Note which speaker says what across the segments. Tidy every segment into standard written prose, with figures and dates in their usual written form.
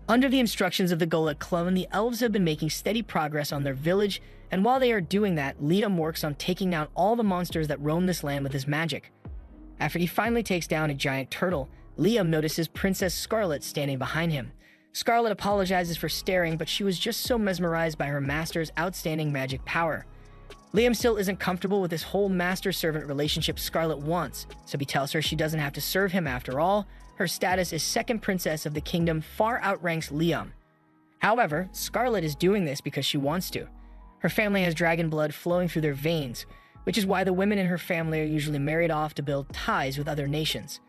Speaker 1: Under the instructions of the Golek clone, the elves have been making steady progress on their village, and while they are doing that, Liam works on taking down all the monsters that roam this land with his magic. After he finally takes down a giant turtle, Liam notices Princess Scarlet standing behind him. Scarlet apologizes for staring, but she was just so mesmerized by her master's outstanding magic power. Liam still isn't comfortable with this whole master-servant relationship Scarlet wants, so he tells her she doesn't have to serve him after all. Her status as second princess of the kingdom far outranks Liam. However, Scarlet is doing this because she wants to. Her family has dragon blood flowing through their veins, which is why the women in her family are usually married off to build ties with other nations.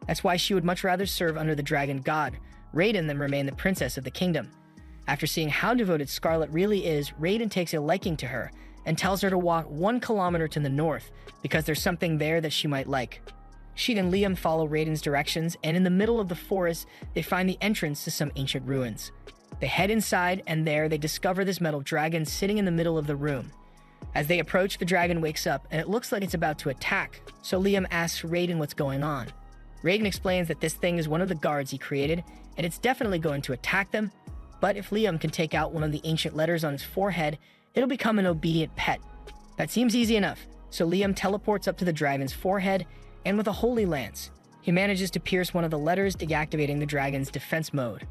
Speaker 1: That's why she would much rather serve under the dragon god, Raiden, than remain the princess of the kingdom. After seeing how devoted Scarlet really is, Raiden takes a liking to her and tells her to walk 1 kilometer to the north because there's something there that she might like. She and Liam follow Raiden's directions, and in the middle of the forest, they find the entrance to some ancient ruins. They head inside, and there they discover this metal dragon sitting in the middle of the room. As they approach, the dragon wakes up, and it looks like it's about to attack, so Liam asks Raiden what's going on. Raiden explains that this thing is one of the guards he created, and it's definitely going to attack them, but if Liam can take out one of the ancient letters on his forehead, it'll become an obedient pet. That seems easy enough, so Liam teleports up to the dragon's forehead, and with a holy lance, he manages to pierce one of the letters, deactivating the dragon's defense mode.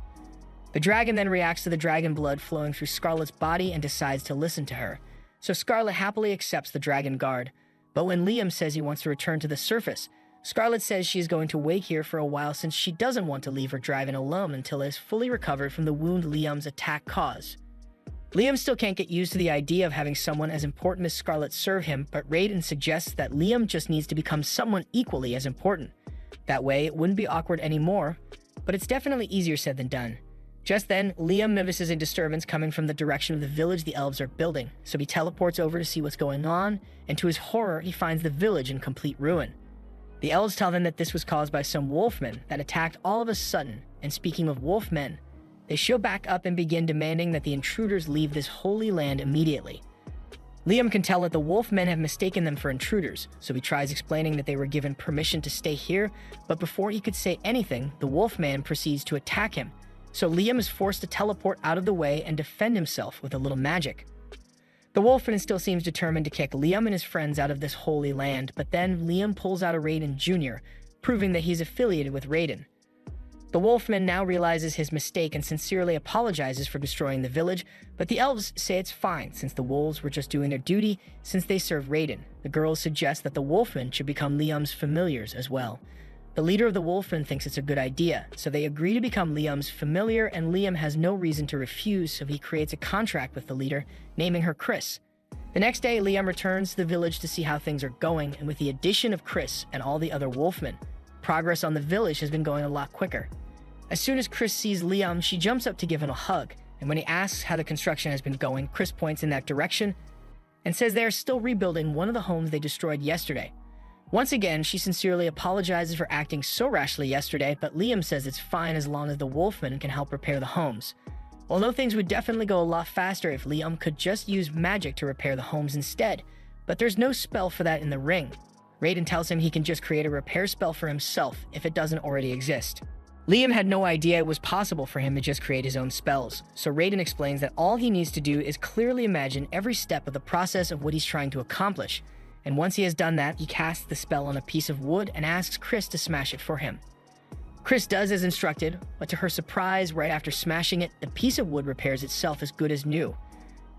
Speaker 1: The dragon then reacts to the dragon blood flowing through Scarlet's body and decides to listen to her, so Scarlet happily accepts the dragon guard. But when Liam says he wants to return to the surface, Scarlet says she is going to wait here for a while since she doesn't want to leave her dragon alone until it is fully recovered from the wound Liam's attack caused. Liam still can't get used to the idea of having someone as important as Scarlet serve him, but Raiden suggests that Liam just needs to become someone equally as important. That way, it wouldn't be awkward anymore, but it's definitely easier said than done. Just then, Liam notices a disturbance coming from the direction of the village the elves are building, so he teleports over to see what's going on, and to his horror, he finds the village in complete ruin. The elves tell them that this was caused by some wolfmen that attacked all of a sudden, and speaking of wolfmen, they show back up and begin demanding that the intruders leave this holy land immediately. Liam can tell that the wolfmen have mistaken them for intruders, so he tries explaining that they were given permission to stay here, but before he could say anything, the wolfman proceeds to attack him, so Liam is forced to teleport out of the way and defend himself with a little magic. The wolfman still seems determined to kick Liam and his friends out of this holy land, but then Liam pulls out a Raiden Jr., proving that he's affiliated with Raiden. The wolfman now realizes his mistake and sincerely apologizes for destroying the village, but the elves say it's fine since the wolves were just doing their duty since they serve Raiden. The girls suggest that the wolfman should become Liam's familiars as well. The leader of the wolfmen thinks it's a good idea, so they agree to become Liam's familiar, and Liam has no reason to refuse, so he creates a contract with the leader, naming her Chris. The next day, Liam returns to the village to see how things are going, and with the addition of Chris and all the other wolfmen, progress on the village has been going a lot quicker. As soon as Chris sees Liam, she jumps up to give him a hug, and when he asks how the construction has been going, Chris points in that direction and says they are still rebuilding one of the homes they destroyed yesterday. Once again, she sincerely apologizes for acting so rashly yesterday, but Liam says it's fine as long as the wolfmen can help repair the homes. Although things would definitely go a lot faster if Liam could just use magic to repair the homes instead, but there's no spell for that in the ring. Raiden tells him he can just create a repair spell for himself if it doesn't already exist. Liam had no idea it was possible for him to just create his own spells, so Raiden explains that all he needs to do is clearly imagine every step of the process of what he's trying to accomplish, and once he has done that, he casts the spell on a piece of wood and asks Chris to smash it for him. Chris does as instructed, but to her surprise, right after smashing it, the piece of wood repairs itself as good as new.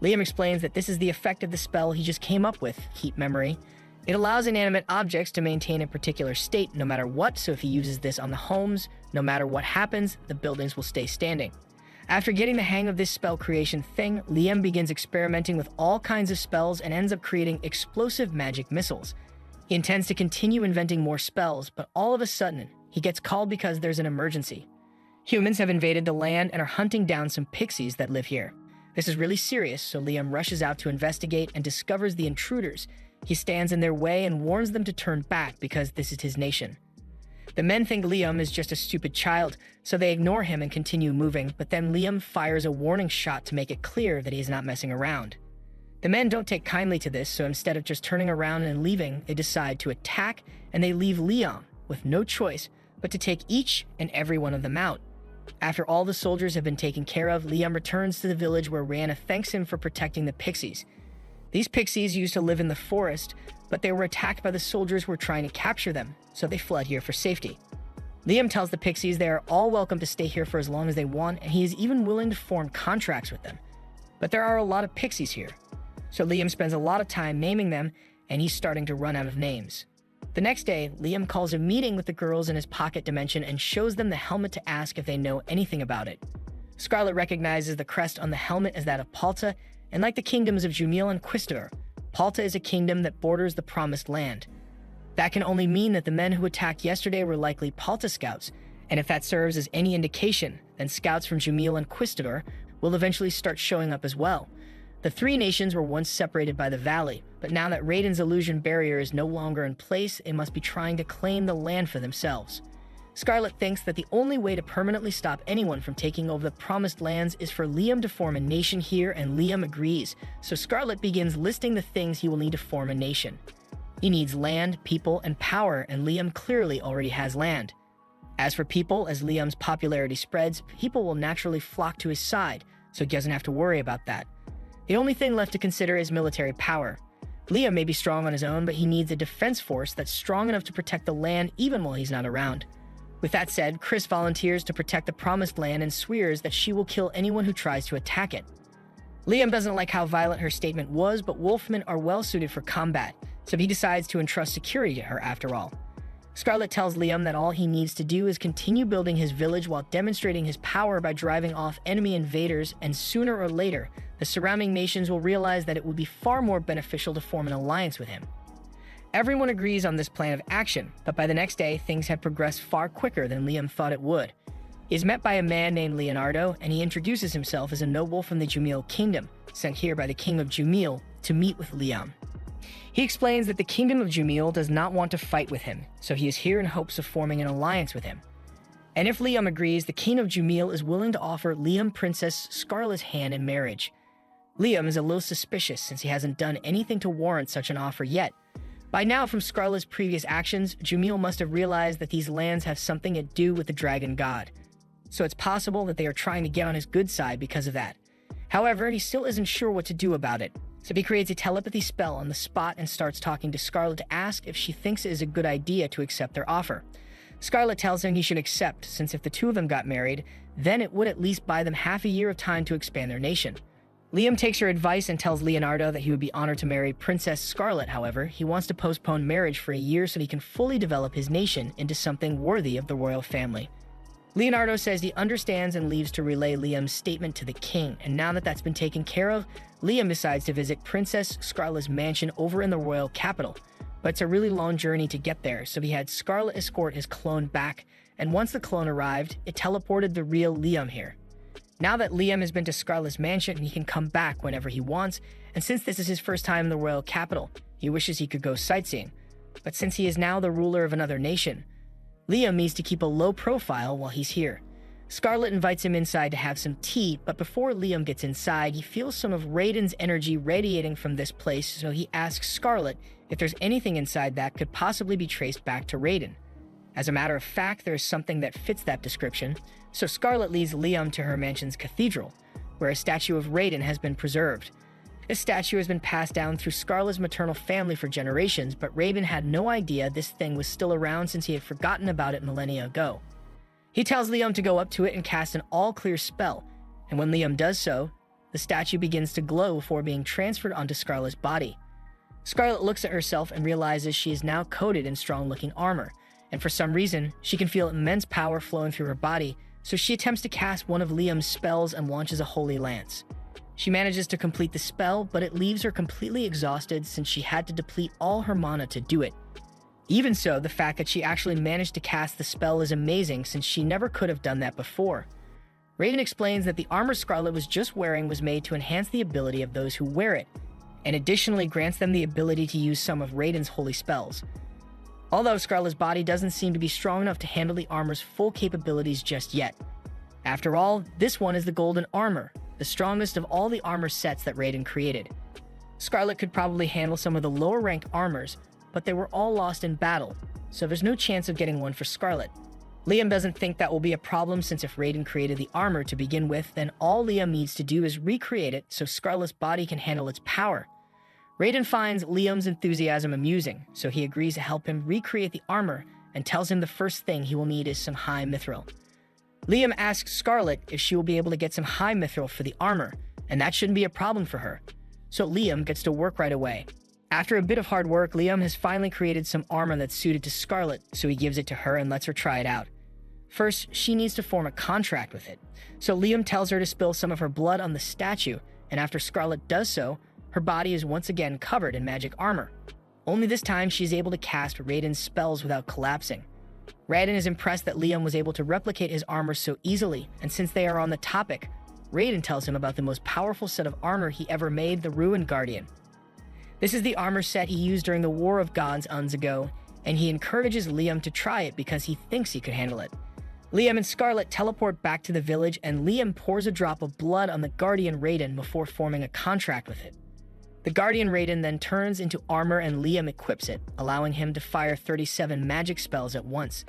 Speaker 1: Liam explains that this is the effect of the spell he just came up with, Keep Memory. It allows inanimate objects to maintain a particular state no matter what, so if he uses this on the homes, no matter what happens, the buildings will stay standing. After getting the hang of this spell creation thing, Liam begins experimenting with all kinds of spells and ends up creating explosive magic missiles. He intends to continue inventing more spells, but all of a sudden, he gets called because there's an emergency. Humans have invaded the land and are hunting down some pixies that live here. This is really serious, so Liam rushes out to investigate and discovers the intruders. He stands in their way and warns them to turn back because this is his nation. The men think Liam is just a stupid child, so they ignore him and continue moving, but then Liam fires a warning shot to make it clear that he is not messing around. The men don't take kindly to this, so instead of just turning around and leaving, they decide to attack, and they leave Liam with no choice but to take each and every one of them out. After all the soldiers have been taken care of, Liam returns to the village where Rihanna thanks him for protecting the pixies. These pixies used to live in the forest, but they were attacked by the soldiers who were trying to capture them, so they fled here for safety. Liam tells the pixies they are all welcome to stay here for as long as they want, and he is even willing to form contracts with them. But there are a lot of pixies here, so Liam spends a lot of time naming them, and he's starting to run out of names. The next day, Liam calls a meeting with the girls in his pocket dimension and shows them the helmet to ask if they know anything about it. Scarlet recognizes the crest on the helmet as that of Palta, and like the kingdoms of Jumil and Quistador, Palta is a kingdom that borders the Promised Land. That can only mean that the men who attacked yesterday were likely Palta scouts, and if that serves as any indication, then scouts from Jumil and Quistador will eventually start showing up as well. The three nations were once separated by the valley, but now that Raiden's illusion barrier is no longer in place, they must be trying to claim the land for themselves. Scarlet thinks that the only way to permanently stop anyone from taking over the Promised Lands is for Liam to form a nation here, and Liam agrees, so Scarlet begins listing the things he will need to form a nation. He needs land, people, and power, and Liam clearly already has land. As for people, as Liam's popularity spreads, people will naturally flock to his side, so he doesn't have to worry about that. The only thing left to consider is military power. Liam may be strong on his own, but he needs a defense force that's strong enough to protect the land even while he's not around. With that said, Chris volunteers to protect the Promised Land and swears that she will kill anyone who tries to attack it. Liam doesn't like how violent her statement was, but wolfmen are well suited for combat, so he decides to entrust security to her after all. Scarlet tells Liam that all he needs to do is continue building his village while demonstrating his power by driving off enemy invaders, and sooner or later, the surrounding nations will realize that it would be far more beneficial to form an alliance with him. Everyone agrees on this plan of action, but by the next day, things had progressed far quicker than Liam thought it would. He is met by a man named Leonardo, and he introduces himself as a noble from the Jumil kingdom, sent here by the king of Jumil to meet with Liam. He explains that the kingdom of Jumil does not want to fight with him, so he is here in hopes of forming an alliance with him. And if Liam agrees, the king of Jumil is willing to offer Liam Princess Scarlet's hand in marriage. Liam is a little suspicious since he hasn't done anything to warrant such an offer yet. By now, from Scarlet's previous actions, Jumil must have realized that these lands have something to do with the dragon god. So it's possible that they are trying to get on his good side because of that. However, he still isn't sure what to do about it, so he creates a telepathy spell on the spot and starts talking to Scarlet to ask if she thinks it is a good idea to accept their offer. Scarlet tells him he should accept, since if the two of them got married, then it would at least buy them half a year of time to expand their nation. Liam takes her advice and tells Leonardo that he would be honored to marry Princess Scarlet. However, he wants to postpone marriage for a year so he can fully develop his nation into something worthy of the royal family. Leonardo says he understands and leaves to relay Liam's statement to the king, and now that that's been taken care of, Liam decides to visit Princess Scarlet's mansion over in the royal capital. But it's a really long journey to get there, so he had Scarlet escort his clone back, and once the clone arrived, it teleported the real Liam here. Now that Liam has been to Scarlet's mansion, he can come back whenever he wants, and since this is his first time in the royal capital, he wishes he could go sightseeing. But since he is now the ruler of another nation, Liam needs to keep a low profile while he's here. Scarlet invites him inside to have some tea, but before Liam gets inside, he feels some of Raiden's energy radiating from this place, so he asks Scarlet if there's anything inside that could possibly be traced back to Raiden. As a matter of fact, there is something that fits that description, so Scarlet leads Liam to her mansion's cathedral, where a statue of Raiden has been preserved. This statue has been passed down through Scarlet's maternal family for generations, but Raiden had no idea this thing was still around since he had forgotten about it millennia ago. He tells Liam to go up to it and cast an all-clear spell, and when Liam does so, the statue begins to glow before being transferred onto Scarlet's body. Scarlet looks at herself and realizes she is now coated in strong-looking armor, and for some reason, she can feel immense power flowing through her body, so she attempts to cast one of Liam's spells and launches a holy lance. She manages to complete the spell, but it leaves her completely exhausted since she had to deplete all her mana to do it. Even so, the fact that she actually managed to cast the spell is amazing since she never could have done that before. Raiden explains that the armor Scarlet was just wearing was made to enhance the ability of those who wear it, and additionally grants them the ability to use some of Raiden's holy spells. Although Scarlet's body doesn't seem to be strong enough to handle the armor's full capabilities just yet. After all, this one is the golden armor, the strongest of all the armor sets that Raiden created. Scarlet could probably handle some of the lower-ranked armors, but they were all lost in battle, so there's no chance of getting one for Scarlet. Liam doesn't think that will be a problem since if Raiden created the armor to begin with, then all Liam needs to do is recreate it so Scarlet's body can handle its power. Raiden finds Liam's enthusiasm amusing, so he agrees to help him recreate the armor and tells him the first thing he will need is some high mithril. Liam asks Scarlet if she will be able to get some high mithril for the armor, and that shouldn't be a problem for her. So Liam gets to work right away. After a bit of hard work, Liam has finally created some armor that's suited to Scarlet, so he gives it to her and lets her try it out. First, she needs to form a contract with it. So Liam tells her to spill some of her blood on the statue, and after Scarlet does so, her body is once again covered in magic armor. Only this time she's able to cast Raiden's spells without collapsing. Raiden is impressed that Liam was able to replicate his armor so easily, and since they are on the topic, Raiden tells him about the most powerful set of armor he ever made, the Ruin Guardian. This is the armor set he used during the War of Gods eons ago, and he encourages Liam to try it because he thinks he could handle it. Liam and Scarlet teleport back to the village, and Liam pours a drop of blood on the Guardian Raiden before forming a contract with it. The Guardian Raiden then turns into armor and Liam equips it, allowing him to fire 37 magic spells at once.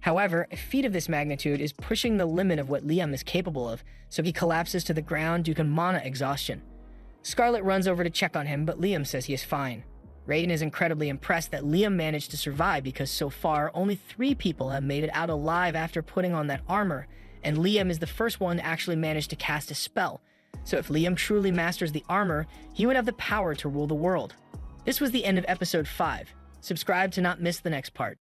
Speaker 1: However, a feat of this magnitude is pushing the limit of what Liam is capable of, so he collapses to the ground due to mana exhaustion. Scarlet runs over to check on him, but Liam says he is fine. Raiden is incredibly impressed that Liam managed to survive because so far, only 3 people have made it out alive after putting on that armor, and Liam is the first one to actually manage to cast a spell. So if Liam truly masters the armor, he would have the power to rule the world. This was the end of episode 5. Subscribe to not miss the next part.